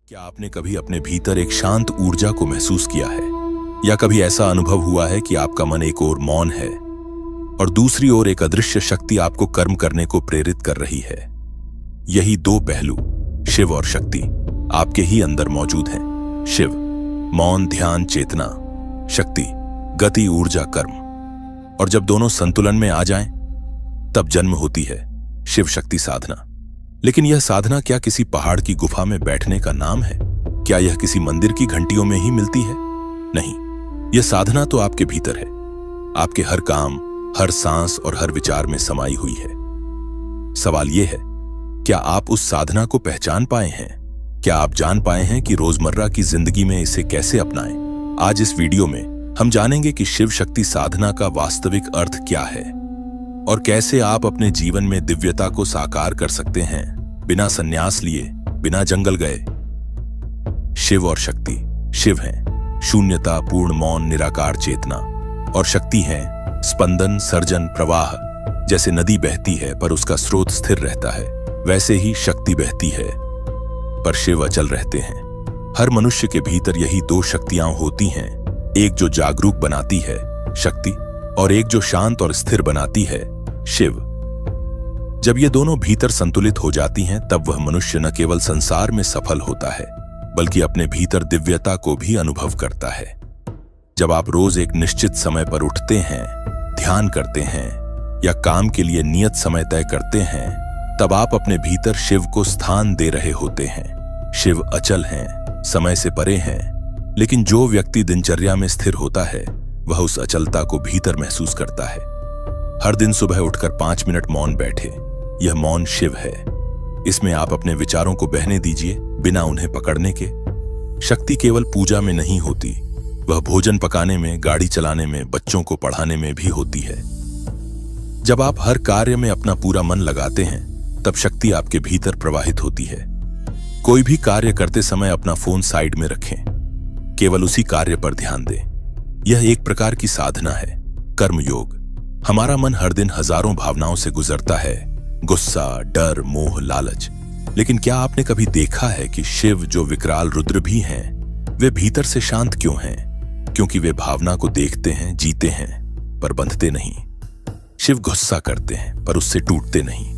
क्या आपने कभी अपने भीतर एक शांत ऊर्जा को महसूस किया है, या कभी ऐसा अनुभव हुआ है कि आपका मन एक ओर मौन है और दूसरी ओर एक अदृश्य शक्ति आपको कर्म करने को प्रेरित कर रही है? यही दो पहलू, शिव और शक्ति, आपके ही अंदर मौजूद हैं। शिव मौन, ध्यान, चेतना; शक्ति गति, ऊर्जा, कर्म। और जब दोनों संतुलन में आ जाएं, तब जन्म होती है शिव शक्ति साधना। लेकिन यह साधना क्या किसी पहाड़ की गुफा में बैठने का नाम है? क्या यह किसी मंदिर की घंटियों में ही मिलती है? नहीं, यह साधना तो आपके भीतर है, आपके हर काम, हर सांस और हर विचार में समाई हुई है। सवाल यह है, क्या आप उस साधना को पहचान पाए हैं? क्या आप जान पाए हैं कि रोजमर्रा की जिंदगी में इसे कैसे अपनाएं? आज इस वीडियो में हम जानेंगे कि शिव शक्ति साधना का वास्तविक अर्थ क्या है और कैसे आप अपने जीवन में दिव्यता को साकार कर सकते हैं बिना संन्यास लिए, बिना जंगल गए। शिव और शक्ति। शिव हैं शून्यता, पूर्ण मौन, निराकार चेतना, और शक्ति है स्पंदन, सर्जन, प्रवाह। जैसे नदी बहती है पर उसका स्रोत स्थिर रहता है, वैसे ही शक्ति बहती है पर शिव अचल रहते हैं। हर मनुष्य के भीतर यही दो शक्तियां होती हैं, एक जो जागरूक बनाती है, शक्ति, और एक जो शांत और स्थिर बनाती है, शिव। जब ये दोनों भीतर संतुलित हो जाती हैं, तब वह मनुष्य न केवल संसार में सफल होता है, बल्कि अपने भीतर दिव्यता को भी अनुभव करता है। जब आप रोज एक निश्चित समय पर उठते हैं, ध्यान करते हैं या काम के लिए नियत समय तय करते हैं, तब आप अपने भीतर शिव को स्थान दे रहे होते हैं। शिव अचल हैं, समय से परे हैं, लेकिन जो व्यक्ति दिनचर्या में स्थिर होता है, वह उस अचलता को भीतर महसूस करता है। हर दिन सुबह उठकर 5 मिनट मौन बैठे, यह मौन शिव है। इसमें आप अपने विचारों को बहने दीजिए, बिना उन्हें पकड़ने के। शक्ति केवल पूजा में नहीं होती, वह भोजन पकाने में, गाड़ी चलाने में, बच्चों को पढ़ाने में भी होती है। जब आप हर कार्य में अपना पूरा मन लगाते हैं, तब शक्ति आपके भीतर प्रवाहित होती है। कोई भी कार्य करते समय अपना फोन साइड में रखें, केवल उसी कार्य पर ध्यान दें। यह एक प्रकार की साधना है, कर्मयोग। हमारा मन हर दिन हजारों भावनाओं से गुजरता है, गुस्सा, डर, मोह, लालच। लेकिन क्या आपने कभी देखा है कि शिव, जो विकराल रुद्र भी हैं, वे भीतर से शांत क्यों हैं? क्योंकि वे भावना को देखते हैं, जीते हैं, पर बंधते नहीं। शिव गुस्सा करते हैं पर उससे टूटते नहीं।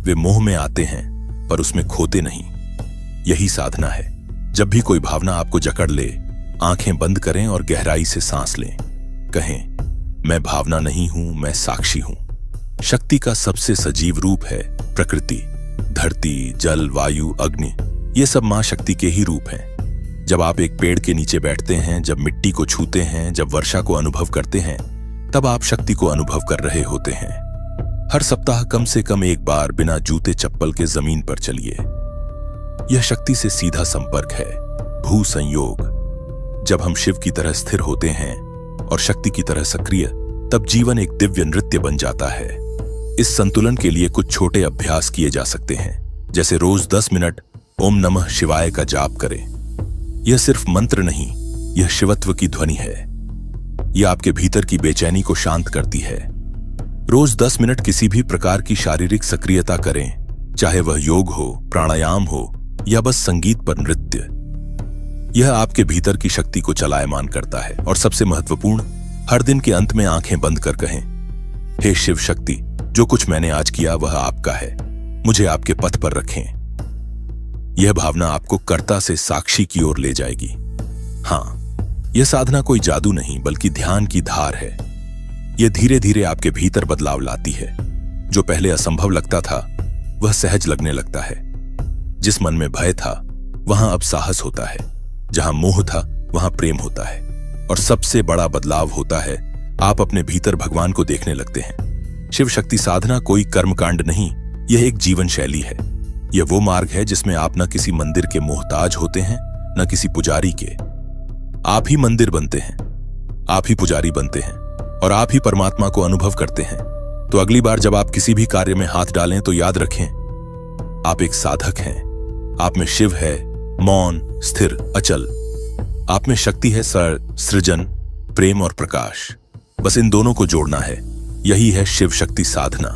वे मोह में आते हैं पर उसमें खोते नहीं। यही साधना है। जब भी कोई भावना आपको जकड़ ले, आंखें बंद करें और गहराई से सांस लें। कहें, मैं भावना नहीं हूं, मैं साक्षी हूं। शक्ति का सबसे सजीव रूप है प्रकृति। धरती, जल, वायु, अग्नि, ये सब मां शक्ति के ही रूप हैं। जब आप एक पेड़ के नीचे बैठते हैं, जब मिट्टी को छूते हैं, जब वर्षा को अनुभव करते हैं, तब आप शक्ति को अनुभव कर रहे होते हैं। हर सप्ताह कम से कम एक बार बिना जूते चप्पल के जमीन पर चलिए। यह शक्ति से सीधा संपर्क है, भू संयोग। जब हम शिव की तरह स्थिर होते हैं और शक्ति की तरह सक्रिय, तब जीवन एक दिव्य नृत्य बन जाता है। इस संतुलन के लिए कुछ छोटे अभ्यास किए जा सकते हैं, जैसे रोज 10 मिनट ओम नमः शिवाय का जाप करें। यह सिर्फ मंत्र नहीं, यह शिवत्व की ध्वनि है। यह आपके भीतर की बेचैनी को शांत करती है। रोज 10 मिनट किसी भी प्रकार की शारीरिक सक्रियता करें, चाहे वह योग हो, प्राणायाम हो या बस संगीत पर नृत्य। यह आपके भीतर की शक्ति को चलायमान करता है। और सबसे महत्वपूर्ण, हर दिन के अंत में आंखें बंद कर कहें, हे शिव शक्ति, जो कुछ मैंने आज किया वह आपका है, मुझे आपके पथ पर रखें। यह भावना आपको कर्ता से साक्षी की ओर ले जाएगी। हां, यह साधना कोई जादू नहीं, बल्कि ध्यान की धार है। यह धीरे धीरे आपके भीतर बदलाव लाती है। जो पहले असंभव लगता था, वह सहज लगने लगता है। जिस मन में भय था, वहां अब साहस होता है। जहां मोह था, वहां प्रेम होता है। और सबसे बड़ा बदलाव होता है, आप अपने भीतर भगवान को देखने लगते हैं। शिव शक्ति साधना कोई कर्मकांड नहीं, यह एक जीवन शैली है। यह वो मार्ग है जिसमें आप न किसी मंदिर के मोहताज होते हैं, न किसी पुजारी के। आप ही मंदिर बनते हैं, आप ही पुजारी बनते हैं, और आप ही परमात्मा को अनुभव करते हैं। तो अगली बार जब आप किसी भी कार्य में हाथ डालें, तो याद रखें, आप एक साधक हैं। आप में शिव है, मौन, स्थिर, अचल। आप में शक्ति है, सृजन, प्रेम और प्रकाश। बस इन दोनों को जोड़ना है। यही है शिव शक्ति साधना।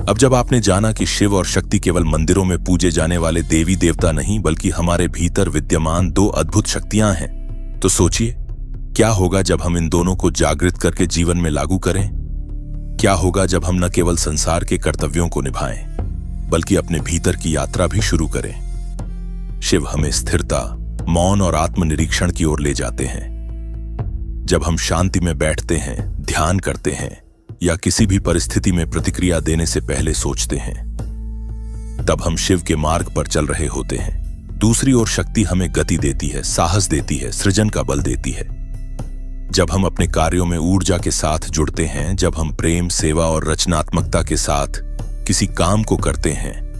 अब जब आपने जाना कि शिव और शक्ति केवल मंदिरों में पूजे जाने वाले देवी देवता नहीं बल्कि हमारे भीतर विद्यमान दो अद्भुत शक्तियां हैं, तो सोचिए क्या होगा जब हम इन दोनों को जागृत करके जीवन में लागू करें। क्या होगा जब हम न केवल संसार के कर्तव्यों को निभाएं बल्कि अपने भीतर की यात्रा भी शुरू करें। शिव हमें स्थिरता, मौन और आत्मनिरीक्षण की ओर ले जाते हैं। जब हम शांति में बैठते हैं, ध्यान करते हैं या किसी भी परिस्थिति में प्रतिक्रिया देने से पहले सोचते हैं, तब हम शिव के मार्ग पर चल रहे होते हैं। दूसरी ओर शक्ति हमें गति देती है, साहस देती है, सृजन का बल देती है। जब हम अपने कार्यों में ऊर्जा के साथ जुड़ते हैं, जब हम प्रेम, सेवा और रचनात्मकता के साथ किसी काम को करते हैं,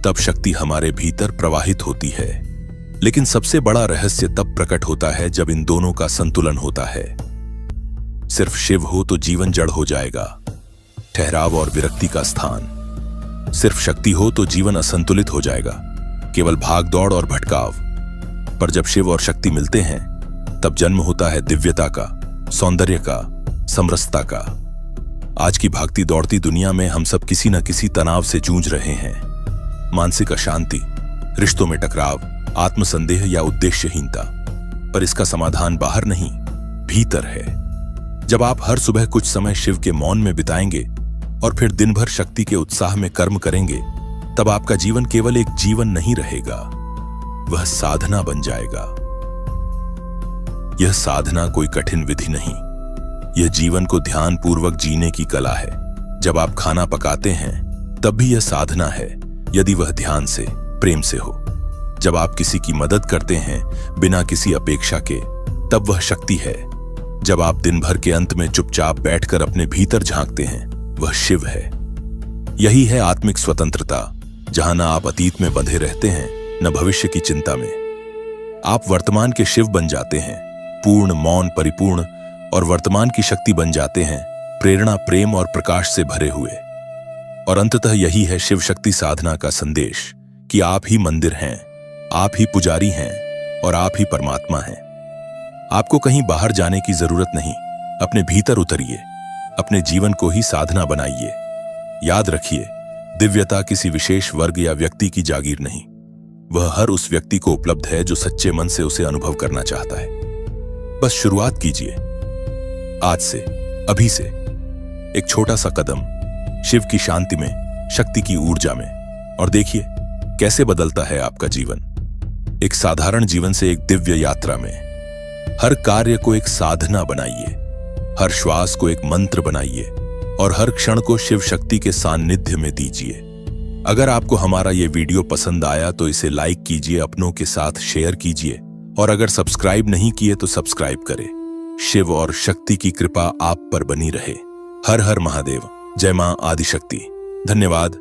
तब शक्ति हमारे भीतर प्रवाहित होती है। लेकिन सबसे बड़ा रहस्य तब प्रकट होता है जब इन दोनों का संतुलन होता है। सिर्फ शिव हो तो जीवन जड़ हो जाएगा, ठहराव और विरक्ति का स्थान। सिर्फ शक्ति हो तो जीवन असंतुलित हो जाएगा, केवल भाग दौड़ और भटकाव। पर जब शिव और शक्ति मिलते हैं तब जन्म होता है दिव्यता का, सौंदर्य का, समरसता का। आज की भागती दौड़ती दुनिया में हम सब किसी न किसी तनाव से जूझ रहे हैं। मानसिक अशांति, रिश्तों में टकराव, आत्मसंदेह या उद्देश्यहीनता। पर इसका समाधान बाहर नहीं, भीतर है। जब आप हर सुबह कुछ समय शिव के मौन में बिताएंगे और फिर दिन भर शक्ति के उत्साह में कर्म करेंगे, तब आपका जीवन केवल एक जीवन नहीं रहेगा, वह साधना बन जाएगा। यह साधना कोई कठिन विधि नहीं, यह जीवन को ध्यानपूर्वक जीने की कला है। जब आप खाना पकाते हैं तब भी यह साधना है, यदि वह ध्यान से, प्रेम से हो। जब आप किसी की मदद करते हैं बिना किसी अपेक्षा के, तब वह शक्ति है। जब आप दिन भर के अंत में चुपचाप बैठकर अपने भीतर झांकते हैं, वह शिव है। यही है आत्मिक स्वतंत्रता, जहां न आप अतीत में बंधे रहते हैं न भविष्य की चिंता में। आप वर्तमान के शिव बन जाते हैं, पूर्ण, मौन, परिपूर्ण, और वर्तमान की शक्ति बन जाते हैं, प्रेरणा, प्रेम और प्रकाश से भरे हुए। और अंततः यही है शिव शक्ति साधना का संदेश कि आप ही मंदिर हैं, आप ही पुजारी हैं और आप ही परमात्मा हैं। आपको कहीं बाहर जाने की जरूरत नहीं, अपने भीतर उतरिए, अपने जीवन को ही साधना बनाइए। याद रखिए, दिव्यता किसी विशेष वर्ग या व्यक्ति की जागीर नहीं, वह हर उस व्यक्ति को उपलब्ध है जो सच्चे मन से उसे अनुभव करना चाहता है। बस शुरुआत कीजिए आज से, अभी से। एक छोटा सा कदम शिव की शांति में, शक्ति की ऊर्जा में, और देखिए कैसे बदलता है आपका जीवन। एक साधारण जीवन से एक दिव्य यात्रा में। हर कार्य को एक साधना बनाइए, हर श्वास को एक मंत्र बनाइए और हर क्षण को शिव शक्ति के सानिध्य में दीजिए। अगर आपको हमारा ये वीडियो पसंद आया तो इसे लाइक कीजिए, अपनों के साथ शेयर कीजिए, और अगर सब्सक्राइब नहीं किए तो सब्सक्राइब करें। शिव और शक्ति की कृपा आप पर बनी रहे। हर हर महादेव। जय मां आदिशक्ति। धन्यवाद।